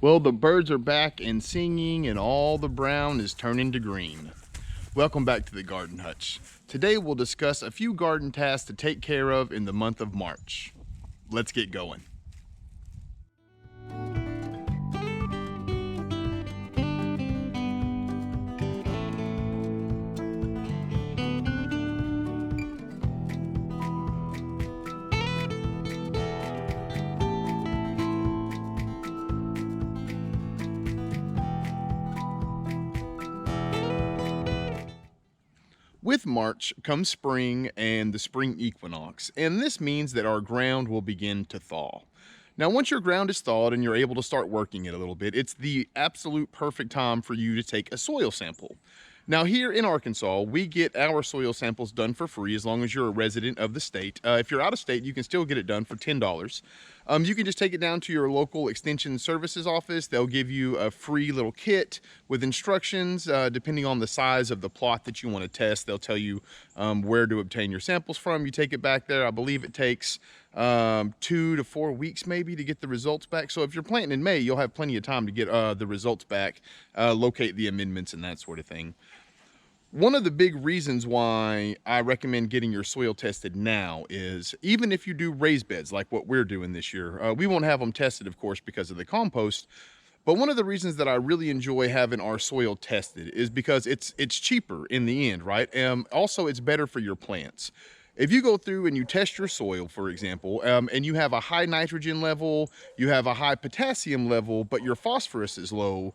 Well, the birds are back and singing, and all the brown is turning to green. Welcome back to the Garden Hutch. Today we'll discuss a few garden tasks to take care of in the month of March. Let's get going. With March comes spring and the spring equinox, and this means that our ground will begin to thaw. Now, once your ground is thawed and you're able to start working it a little bit, it's the absolute perfect time for you to take a soil sample. Now, here in Arkansas, we get our soil samples done for free as long as you're a resident of the state. If you're out of state, you can still get it done for $10. You can just take it down to your local extension services office. They'll give you a free little kit with instructions. Depending on the size of the plot that you want to test, they'll tell you where to obtain your samples from. You take it back there. I believe it takes 2 to 4 weeks maybe to get the results back. So if you're planting in May, you'll have plenty of time to get the results back, locate the amendments and that sort of thing. One of the big reasons why I recommend getting your soil tested now is even if you do raised beds like what we're doing this year, we won't have them tested, of course, because of the compost. But one of the reasons that I really enjoy having our soil tested is because it's cheaper in the end, right? Also, it's better for your plants. If you go through and you test your soil, for example, and you have a high nitrogen level, you have a high potassium level, but your phosphorus is low,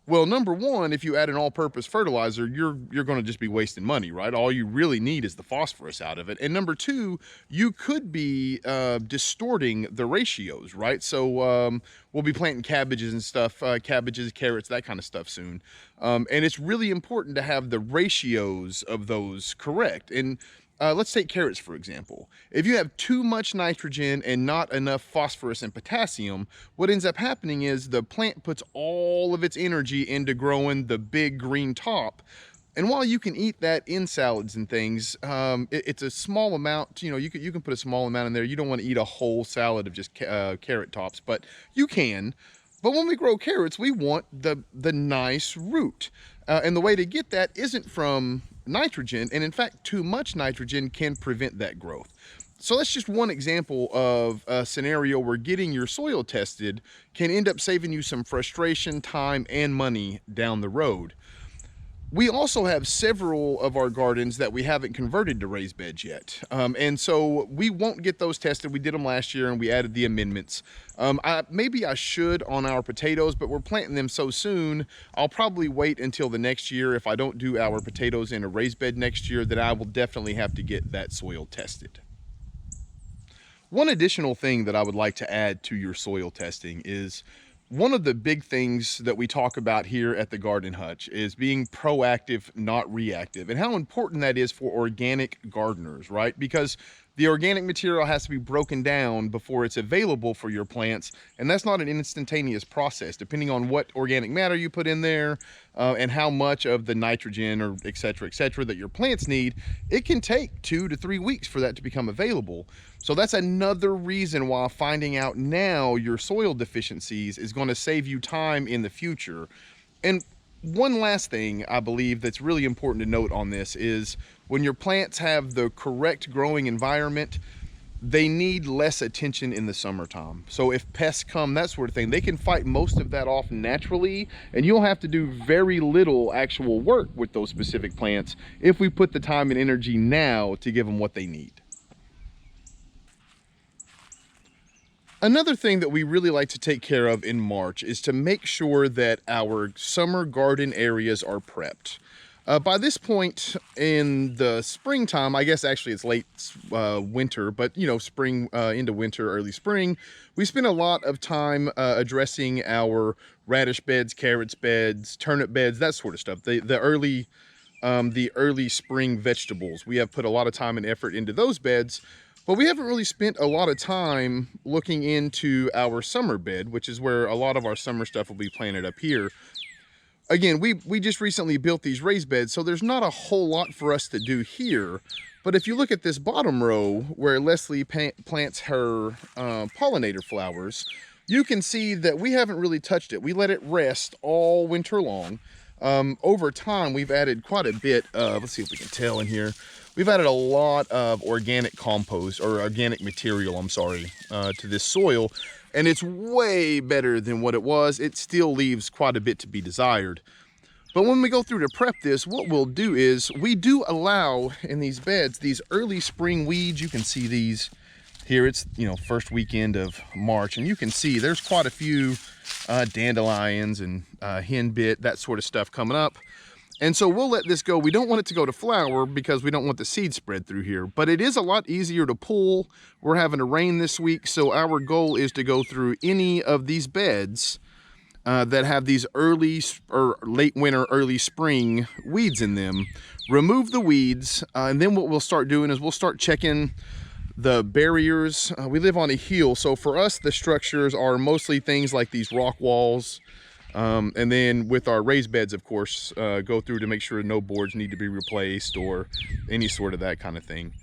well, number one, if you add an all-purpose fertilizer, you're going to just be wasting money, right? All you really need is the phosphorus out of it. And number two, you could be distorting the ratios, right? So we'll be planting cabbages and stuff, cabbages, carrots, that kind of stuff soon. And it's really important to have the ratios of those correct. And let's take carrots, for example. If you have too much nitrogen and not enough phosphorus and potassium, what ends up happening is the plant puts all of its energy into growing the big green top. And while you can eat that in salads and things, it's a small amount. You know, you can put a small amount in there. You don't want to eat a whole salad of just carrot tops, but you can. But when we grow carrots, we want the nice root. And the way to get that isn't from nitrogen, and in fact, too much nitrogen can prevent that growth. So that's just one example of a scenario where getting your soil tested can end up saving you some frustration, time, and money down the road. We also have several of our gardens that we haven't converted to raised beds yet. And so we won't get those tested. We did them last year and we added the amendments. Maybe I should on our potatoes, but we're planting them so soon, I'll probably wait until the next year. If I don't do our potatoes in a raised bed next year, then I will definitely have to get that soil tested. One additional thing that I would like to add to your soil testing is one of the big things that we talk about here at the Garden Hutch is being proactive, not reactive, and how important that is for organic gardeners, right? Because the organic material has to be broken down before it's available for your plants, and that's not an instantaneous process. Depending on what organic matter you put in there and how much of the nitrogen or et cetera, that your plants need, it can take 2 to 3 weeks for that to become available. So that's another reason why finding out now your soil deficiencies is going to save you time in the future. And one last thing I believe that's really important to note on this is when your plants have the correct growing environment, they need less attention in the summertime. So if pests come, that sort of thing, they can fight most of that off naturally, and you'll have to do very little actual work with those specific plants if we put the time and energy now to give them what they need. Another thing that we really like to take care of in March is to make sure that our summer garden areas are prepped. By this point in the springtime, I guess actually it's late winter, but you know, spring into winter, early spring, we spend a lot of time addressing our radish beds, carrots beds, turnip beds, that sort of stuff. The early spring vegetables. We have put a lot of time and effort into those beds. But we haven't really spent a lot of time looking into our summer bed, which is where a lot of our summer stuff will be planted up here. Again, we just recently built these raised beds, so there's not a whole lot for us to do here. But if you look at this bottom row where Leslie plants her pollinator flowers, you can see that we haven't really touched it. We let it rest all winter long. Over time, we've added quite a bit of, let's see if we can tell in here. We've added a lot of organic compost, or organic material, I'm sorry, to this soil. And it's way better than what it was. It still leaves quite a bit to be desired. But when we go through to prep this, what we'll do is we do allow in these beds, these early spring weeds. You can see these here. It's, you know, first weekend of March, and you can see there's quite a few dandelions and henbit, that sort of stuff coming up. And so we'll let this go. We don't want it to go to flower because we don't want the seed spread through here, but it is a lot easier to pull. We're having a rain this week, so our goal is to go through any of these beds that have these early or late winter, early spring weeds in them, remove the weeds, and then what we'll start doing is we'll start checking the barriers. We live on a hill, so for us the structures are mostly things like these rock walls, and then with our raised beds, of course, go through to make sure no boards need to be replaced or any sort of that kind of thing.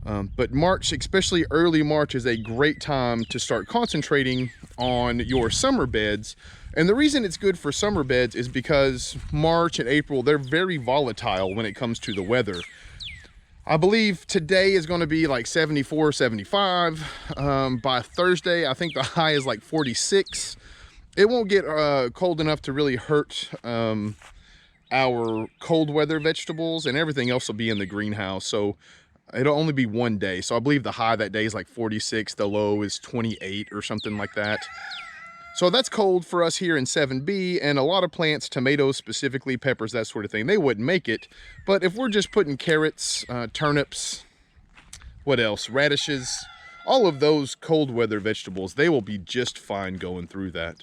But March, especially early March, is a great time to start concentrating on your summer beds. And the reason it's good for summer beds is because March and April, they're very volatile when it comes to the weather. I believe today is going to be like 74, 75. By Thursday, I think the high is like 46. It won't get cold enough to really hurt our cold weather vegetables, and everything else will be in the greenhouse. So it'll only be one day. So I believe the high that day is like 46. The low is 28 or something like that. So that's cold for us here in 7B, and a lot of plants, tomatoes specifically, peppers, that sort of thing, they wouldn't make it. But if we're just putting carrots, turnips, what else, radishes, all of those cold weather vegetables, they will be just fine going through that.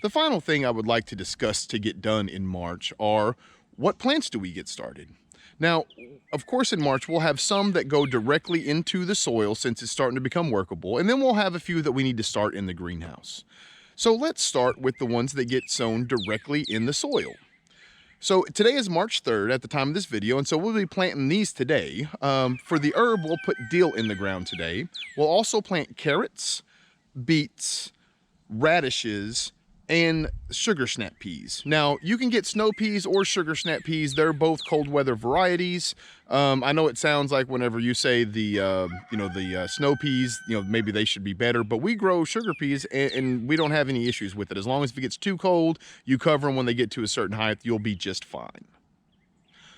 The final thing I would like to discuss to get done in March are, what plants do we get started? Now, of course, in March, we'll have some that go directly into the soil since it's starting to become workable, and then we'll have a few that we need to start in the greenhouse. So let's start with the ones that get sown directly in the soil. So today is March 3rd at the time of this video, and so we'll be planting these today. For the herb, we'll put dill in the ground today. We'll also plant carrots, beets, radishes, and sugar snap peas. Now, you can get snow peas or sugar snap peas. They're both cold weather varieties. I know it sounds like whenever you say the snow peas, maybe they should be better, but we grow sugar peas and we don't have any issues with it. As long as if it gets too cold, you cover them when they get to a certain height, you'll be just fine.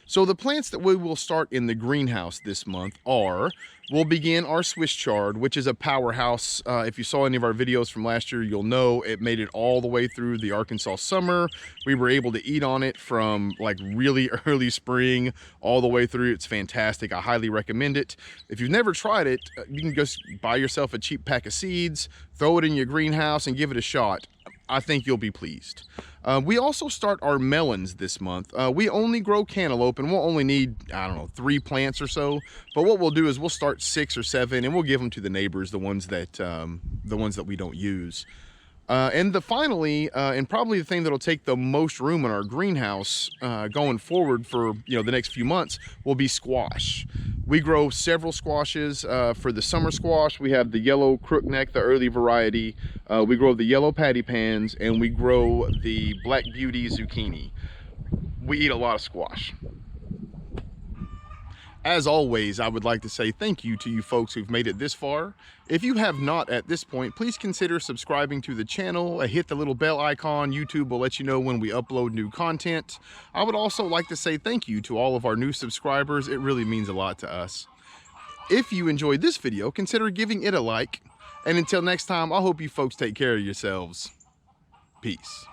So the plants that we will start in the greenhouse this month are, we'll begin our Swiss chard, which is a powerhouse. If you saw any of our videos from last year, you'll know it made it all the way through the Arkansas summer. We were able to eat on it from like really early spring all the way through. It's fantastic. I highly recommend it. If you've never tried it, you can just buy yourself a cheap pack of seeds, throw it in your greenhouse and give it a shot. I think you'll be pleased. We also start our melons this month. We only grow cantaloupe and we'll only need, 3 plants or so. But what we'll do is we'll start 6 or 7 and we'll give them to the neighbors, the ones that we don't use. And finally, and probably the thing that'll take the most room in our greenhouse going forward for the next few months will be squash. We grow several squashes. For the summer squash, we have the yellow crookneck, the early variety. We grow the yellow patty pans, and we grow the black beauty zucchini. We eat a lot of squash. As always, I would like to say thank you to you folks who've made it this far. If you have not at this point, please consider subscribing to the channel. Hit the little bell icon. YouTube will let you know when we upload new content. I would also like to say thank you to all of our new subscribers. It really means a lot to us. If you enjoyed this video, consider giving it a like. And until next time, I hope you folks take care of yourselves. Peace.